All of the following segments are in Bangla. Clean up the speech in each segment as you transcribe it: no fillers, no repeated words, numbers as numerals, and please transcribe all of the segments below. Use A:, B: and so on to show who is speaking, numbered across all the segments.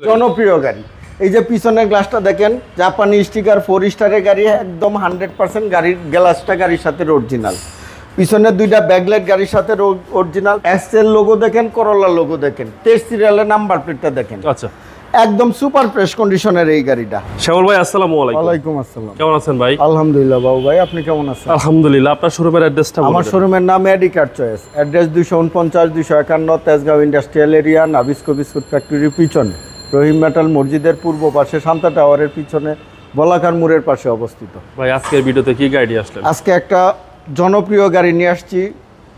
A: জনপ্রিয় গাড়ি। এই যে পিছনের গ্লাসটা দেখেন, জাপানি স্টিকার 4 স্টারের গাড়ি, একদম 100% গাড়ির গ্লাসটা গাড়ির সাথে অরিজিনাল। পিছনের দুইটা ব্যাকলাইট গাড়ির সাথে অরিজিনাল। এক্সেল লোগো দেখেন, করোলা লোগো দেখেন, 23 সিরিয়ালের নাম্বার প্লেটটা দেখেন।
B: আচ্ছা,
A: একদম সুপার ফ্রেশ কন্ডিশনের এই গাড়িটা।
B: শ্যামল ভাই আসসালামু আলাইকুম।
A: ওয়ালাইকুম আসসালাম।
B: কেমন আছেন ভাই?
A: আলহামদুলিল্লাহ বাবু ভাই, আপনি কেমন আছেন?
B: আলহামদুলিল্লাহ। আপনার শোরুমের অ্যাড্রেসটা বলুন।
A: আমার শোরুমের নাম এডিকার choice, address 249 251 Tejgaon industrial area, Nabisco biscuit ফ্যাক্টরির পিছনে, রহিম মেটাল মসজিদের পূর্ব পাশে, শান্তা টাওয়ারের পিছনে, বলাকার মোড়ের পাশে অবস্থিত।
B: ভাই আজকের ভিডিওতে কি গাড়ি আসলেন?
A: আজকে একটা জনপ্রিয় গাড়ি নিয়ে আসছি,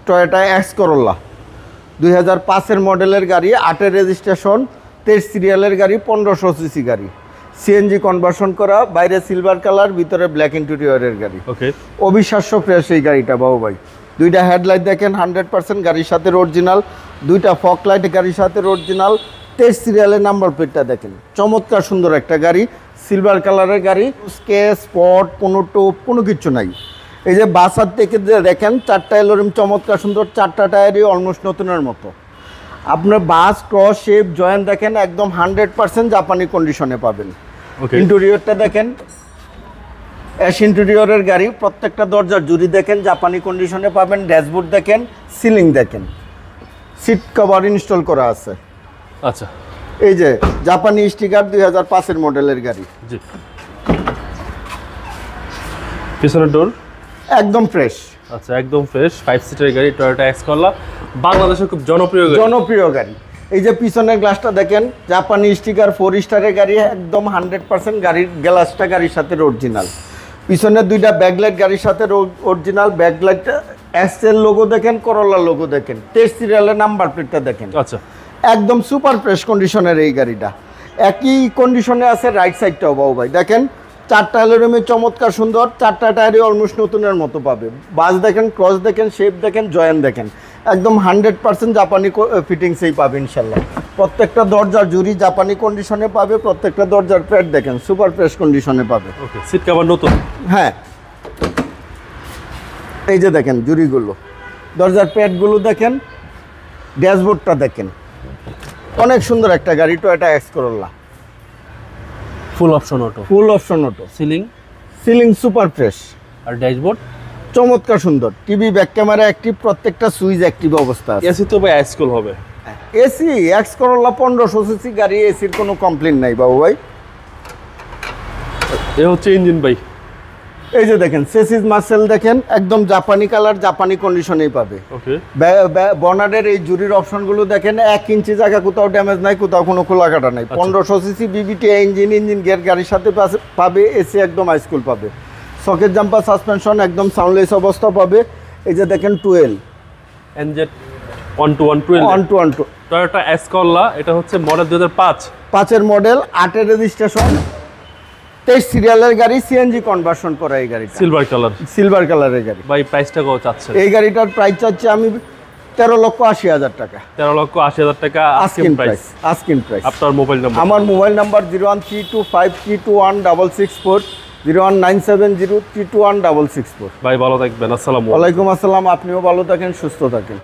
A: টয়োটা এক্স করোলা 2005-এর মডেলের গাড়ি, 8-এর রেজিস্ট্রেশন, 23 সিরিয়ালের গাড়ি, 1500 সিসি গাড়ি, সিএনজি কনভার্সন করা, বাইরে সিলভার কালার, ভিতরে ব্ল্যাক ইন্টেরিয়রের গাড়ি।
B: ওকে,
A: অবিশ্বাস্য ফ্রেশ এই গাড়িটা বাবু ভাই। দুইটা হেডলাইট দেখেন 100% গাড়ির সাথে অরিজিনাল, দুইটা ফগ লাইট গাড়ির সাথে অরিজিনাল, 23 সিরিয়ালের নাম্বার প্লেটটা দেখেন। চমৎকার সুন্দর একটা গাড়ি, সিলভার কালারের গাড়ি, স্কেচ স্পট কোনো কিচ্ছু নাই। এই যে বাসার থেকে দেখেন, 4টা এলোরিম চমৎকার সুন্দর, 4টা টায়ারই অলমোস্ট নতুনের মতো। আপনার বাস ক্রস শেপ জয়েন্ট দেখেন, একদম 100% জাপানি কন্ডিশনে পাবেন। ইন্টেরিয়রটা দেখেন, অ্যাশ ইন্টেরিয়রের গাড়ি, প্রত্যেকটা দরজার জুড়ি দেখেন জাপানি কন্ডিশনে পাবেন। ড্যাশবোর্ড দেখেন, সিলিং দেখেন, সিট কভার ইনস্টল করা আছে।
B: আচ্ছা,
A: এই যে জাপানি স্টিকার, 2005-এর মডেলের গাড়ি।
B: জি। পিছনের ডোর
A: একদম ফ্রেশ।
B: আচ্ছা, একদম ফ্রেশ 5 সিটের গাড়ি, টয়োটা এক্স করলা, বাংলাদেশের খুব জনপ্রিয় গাড়ি। এই যে পিছনের গ্লাসটা দেখেন, জাপানি স্টিকার 4 স্টারের গাড়ি, একদম 100% গাড়ির গ্লাসটা গাড়ির সাথে অরিজিনাল। পিছনের দুইটা ব্যাকলাইট গাড়ির সাথে অরিজিনাল, ব্যাকলাইট এক্সেল লোগো দেখেন, করোলা লোগো দেখেন, 23 সিরিয়ালের নাম্বার প্লেটটা দেখেন। আচ্ছা,
A: একদম সুপার ফ্রেশ কন্ডিশনের এই গাড়িটা। একই কন্ডিশনে আছে রাইট সাইডটাও বাবু ভাই। দেখেন 4টা এলোরিমে চমৎকার সুন্দর, 4টা টায়ারই অলমোস্ট নতুনের মতো পাবে। বাস দেখেন, ক্রস দেখেন, শেপ দেখেন, জয়েন্ট দেখেন, একদম 100% জাপানি ফিটিংসেই পাবে ইনশাল্লাহ। প্রত্যেকটা দরজার জুড়ি জাপানি কন্ডিশনে পাবে, প্রত্যেকটা দরজার প্যাড দেখেন সুপার ফ্রেশ কন্ডিশনে পাবে।
B: ওকে, সিট কভার নতুন।
A: হ্যাঁ, এই যে দেখেন জুড়িগুলো, দরজার প্যাডগুলো দেখেন, ড্যাশবোর্ডটা দেখেন, অনেক সুন্দর একটা গাড়ি Toyota X Corolla.
B: Full option auto,
A: ceiling super fresh,
B: আর ড্যাশবোর্ড
A: চমৎকার সুন্দর। টিভি ব্যাক ক্যামেরা অ্যাক্টিভ, প্রত্যেকটা সুইচ অ্যাক্টিভ অবস্থা আছে।
B: এসি তো ভাই আইসকোল হবে।
A: এসি এক্স করোলা 1500 সিসি গাড়ি, এসির কোনো কমপ্লেন নাই বাবু ভাই।
B: এ হচ্ছে ইঞ্জিন ভাই।
A: এই যে দেখেন চেসিস মাসেল দেখেন, একদম জাপানি কালার, জাপানি কন্ডিশনেই পাবে।
B: ওকে,
A: বনারের এই জুরির অপশনগুলো দেখেন, 1 ইঞ্চি জায়গা কোথাও ড্যামেজ নাই, কোথাও কোনো খোলা কাটা নাই। 1500 সিসি বিবিটি ইঞ্জিন গিয়ার গাড়ির সাথে পাবে। এসি একদম হাইস্কুল পাবে। সকেট জাম্পার সাসপেনশন একদম সাউন্ডলেস অবস্থা পাবে। এই যে দেখেন 12
B: এনজেড 121 টয়োটা এক্স করলা, এটা হচ্ছে মডেল 2005-এর
A: মডেল, 8-এর রেজিস্ট্রেশন, 23 সিরিয়ালের গাড়ি, সিএনজি কনভার্সন করা এই গাড়িটা, সিলভার কালারের গাড়ি।
B: ভাই প্রাইসটা কত চাচ্ছেন?
A: এই গাড়িটার প্রাইস চাচ্ছি আমি 13,80,000 টাকা।
B: 13,80,000 টাকা আস্কিং প্রাইস। আপনার মোবাইল নাম্বার?
A: আমার মোবাইল নাম্বার 01325321664, 01970321664।
B: ভাই ভালো থাকবেন, আসসালামু আলাইকুম।
A: ওয়ালাইকুম আসসালাম, আপনিও ভালো থাকেন, সুস্থ থাকেন।